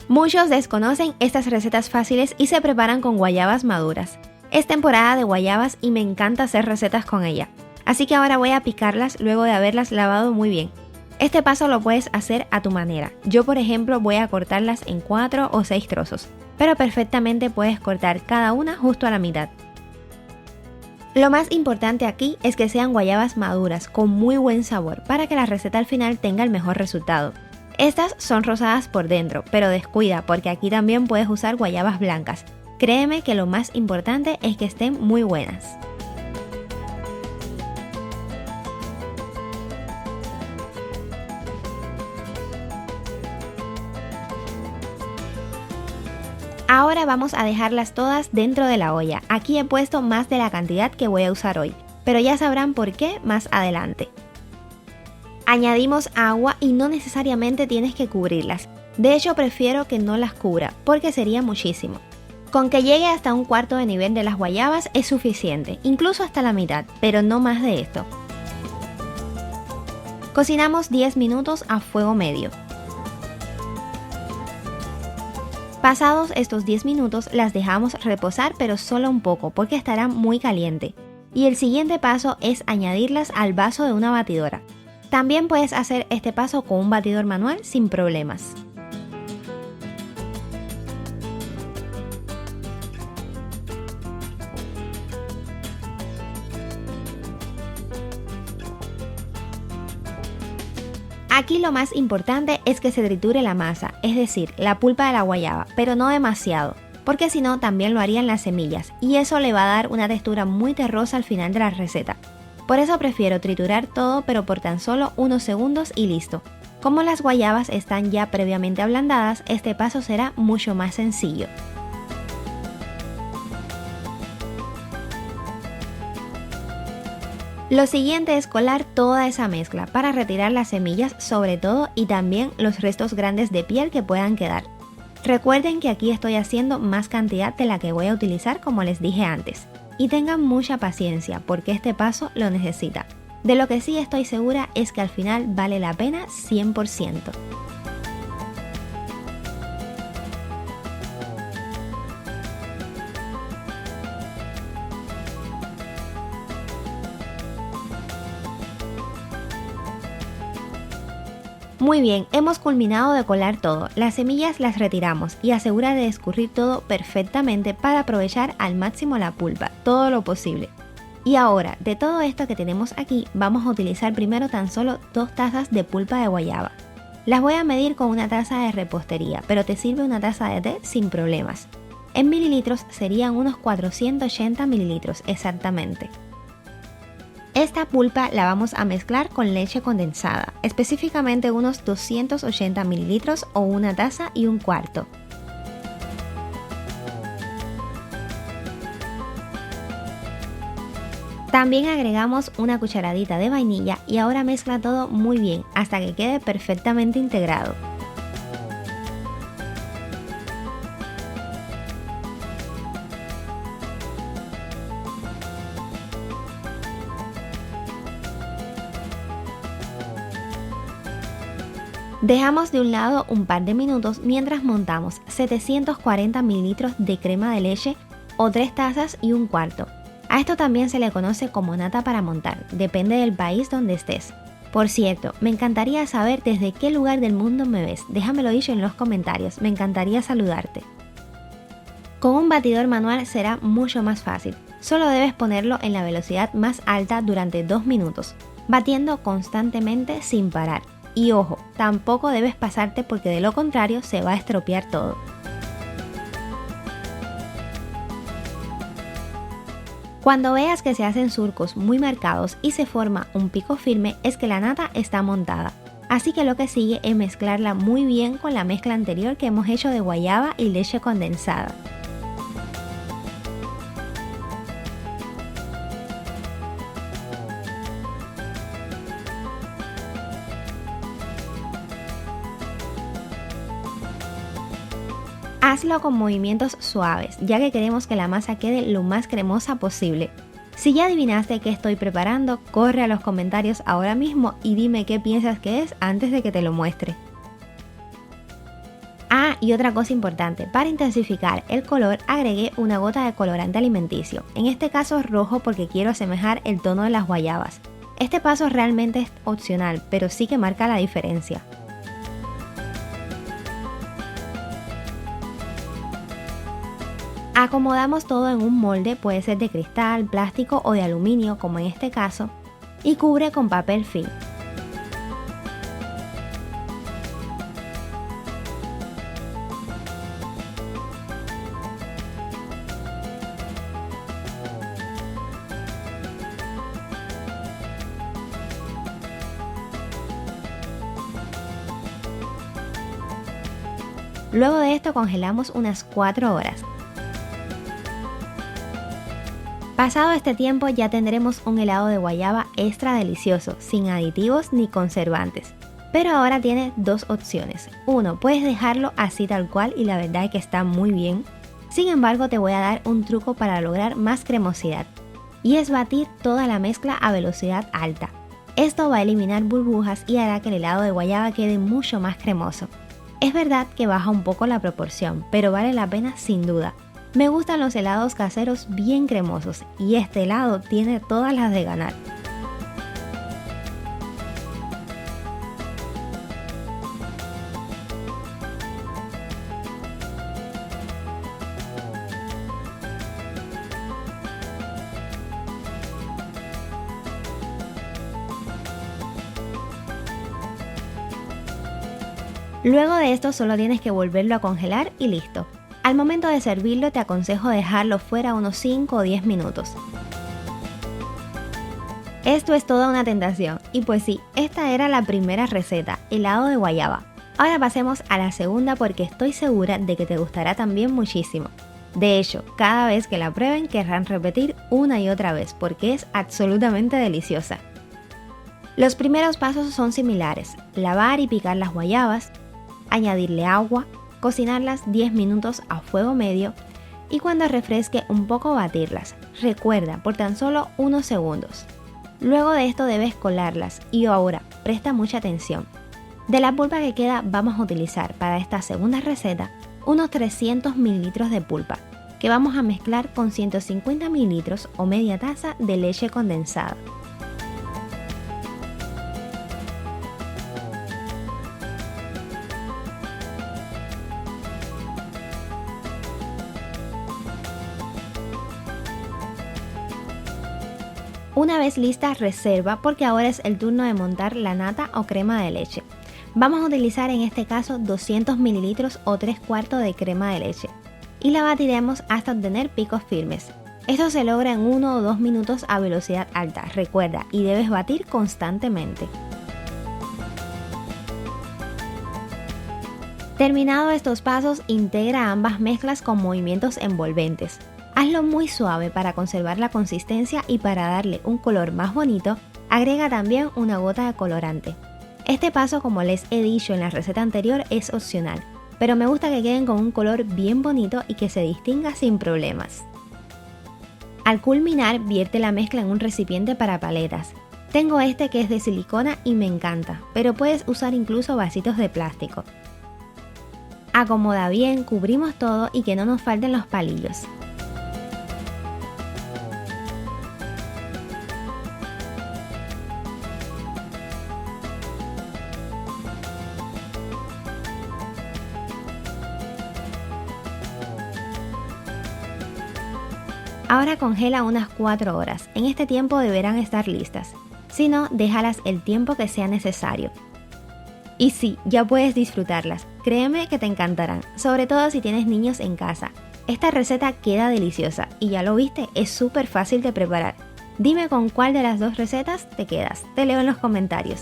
Muchos desconocen estas recetas fáciles y se preparan con guayabas maduras. Es temporada de guayabas y me encanta hacer recetas con ella. Así que ahora voy a picarlas luego de haberlas lavado muy bien. Este paso lo puedes hacer a tu manera. Yo, por ejemplo, voy a cortarlas en 4 o 6 trozos, pero perfectamente puedes cortar cada una justo a la mitad. Lo más importante aquí es que sean guayabas maduras con muy buen sabor para que la receta al final tenga el mejor resultado. Estas son rosadas por dentro, pero descuida porque aquí también puedes usar guayabas blancas. Créeme que lo más importante es que estén muy buenas. Ahora vamos a dejarlas todas dentro de la olla. Aquí he puesto más de la cantidad que voy a usar hoy, pero ya sabrán por qué más adelante. Añadimos agua y no necesariamente tienes que cubrirlas. De hecho, prefiero que no las cubra porque sería muchísimo. Con que llegue hasta un cuarto de nivel de las guayabas es suficiente, incluso hasta la mitad, pero no más de esto. Cocinamos 10 minutos a fuego medio. Pasados estos 10 minutos las dejamos reposar, pero solo un poco porque estará muy caliente. Y el siguiente paso es añadirlas al vaso de una batidora. También puedes hacer este paso con un batidor manual sin problemas. Aquí lo más importante es que se triture la masa, es decir, la pulpa de la guayaba, pero no demasiado, porque si no también lo harían las semillas y eso le va a dar una textura muy terrosa al final de la receta. Por eso prefiero triturar todo, pero por tan solo unos segundos y listo. Como las guayabas están ya previamente ablandadas, este paso será mucho más sencillo. Lo siguiente es colar toda esa mezcla para retirar las semillas sobre todo y también los restos grandes de piel que puedan quedar. Recuerden que aquí estoy haciendo más cantidad de la que voy a utilizar como les dije antes. Y tengan mucha paciencia porque este paso lo necesita. De lo que sí estoy segura es que al final vale la pena 100%. Muy bien, hemos culminado de colar todo. Las semillas las retiramos y asegura de escurrir todo perfectamente para aprovechar al máximo la pulpa, todo lo posible. Y ahora, de todo esto que tenemos aquí, vamos a utilizar primero tan solo 2 tazas de pulpa de guayaba. Las voy a medir con una taza de repostería, pero te sirve una taza de té sin problemas. En mililitros serían unos 480 mililitros exactamente. Esta pulpa la vamos a mezclar con leche condensada, específicamente unos 280 mililitros o una taza y un cuarto. También agregamos una cucharadita de vainilla y ahora mezcla todo muy bien hasta que quede perfectamente integrado. Dejamos de un lado un par de minutos mientras montamos 740 mililitros de crema de leche o 3 tazas y un cuarto. A esto también se le conoce como nata para montar, depende del país donde estés. Por cierto, me encantaría saber desde qué lugar del mundo me ves, déjamelo dicho en los comentarios, me encantaría saludarte. Con un batidor manual será mucho más fácil, solo debes ponerlo en la velocidad más alta durante 2 minutos, batiendo constantemente sin parar. Y ojo, tampoco debes pasarte porque de lo contrario se va a estropear todo. Cuando veas que se hacen surcos muy marcados y se forma un pico firme es que la nata está montada. Así que lo que sigue es mezclarla muy bien con la mezcla anterior que hemos hecho de guayaba y leche condensada. Hazlo con movimientos suaves, ya que queremos que la masa quede lo más cremosa posible. Si ya adivinaste qué estoy preparando, corre a los comentarios ahora mismo y dime qué piensas que es antes de que te lo muestre. Ah, y otra cosa importante, para intensificar el color agregué una gota de colorante alimenticio, en este caso rojo porque quiero asemejar el tono de las guayabas. Este paso realmente es opcional, pero sí que marca la diferencia. Acomodamos todo en un molde, puede ser de cristal, plástico o de aluminio como en este caso, y cubre con papel film. Luego de esto congelamos unas 4 horas. Pasado este tiempo ya tendremos un helado de guayaba extra delicioso, sin aditivos ni conservantes. Pero ahora tiene dos opciones. Uno, puedes dejarlo así tal cual y la verdad es que está muy bien. Sin embargo, te voy a dar un truco para lograr más cremosidad. Y es batir toda la mezcla a velocidad alta. Esto va a eliminar burbujas y hará que el helado de guayaba quede mucho más cremoso. Es verdad que baja un poco la proporción, pero vale la pena sin duda. Me gustan los helados caseros bien cremosos y este helado tiene todas las de ganar. Luego de esto solo tienes que volverlo a congelar y listo. Al momento de servirlo te aconsejo dejarlo fuera unos 5 o 10 minutos. Esto es toda una tentación y pues sí, esta era la primera receta, helado de guayaba. Ahora pasemos a la segunda porque estoy segura de que te gustará también muchísimo. De hecho, cada vez que la prueben querrán repetir una y otra vez porque es absolutamente deliciosa. Los primeros pasos son similares, lavar y picar las guayabas, añadirle agua, cocinarlas 10 minutos a fuego medio y cuando refresque un poco batirlas. Recuerda, por tan solo unos segundos. Luego de esto debes colarlas y ahora presta mucha atención. De la pulpa que queda vamos a utilizar para esta segunda receta unos 300 ml de pulpa que vamos a mezclar con 150 ml o media taza de leche condensada. Una vez lista, reserva porque ahora es el turno de montar la nata o crema de leche. Vamos a utilizar en este caso 200 ml o 3/4 de crema de leche y la batiremos hasta obtener picos firmes. Esto se logra en 1 o 2 minutos a velocidad alta, recuerda, y debes batir constantemente. Terminado estos pasos, integra ambas mezclas con movimientos envolventes. Hazlo muy suave para conservar la consistencia y para darle un color más bonito, agrega también una gota de colorante. Este paso, como les he dicho en la receta anterior, es opcional, pero me gusta que queden con un color bien bonito y que se distinga sin problemas. Al culminar, vierte la mezcla en un recipiente para paletas. Tengo este que es de silicona y me encanta, pero puedes usar incluso vasitos de plástico. Acomoda bien, cubrimos todo y que no nos falten los palillos. Ahora congela unas 4 horas, en este tiempo deberán estar listas, si no, déjalas el tiempo que sea necesario. Y sí, ya puedes disfrutarlas, créeme que te encantarán, sobre todo si tienes niños en casa. Esta receta queda deliciosa y ya lo viste, es súper fácil de preparar. Dime con cuál de las dos recetas te quedas, te leo en los comentarios.